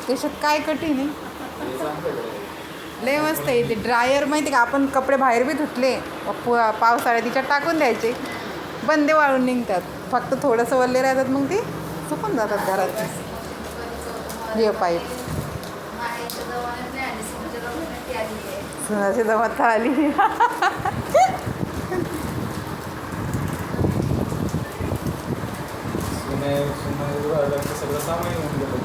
त्याच्यात काय कठीण आहे. लय मस्त आहे ते ड्रायर माहिती का. आपण कपडे बाहेर बी धुतले पावसाळ्यात तिच्यात टाकून द्यायचे, बंदे वाळून निघतात. फक्त थोडंसं वल्ले राहतात मग ते सुकून जातात घरात. हे पाईप सुनाची जमात आली. सगळं सामान येऊन गेलं.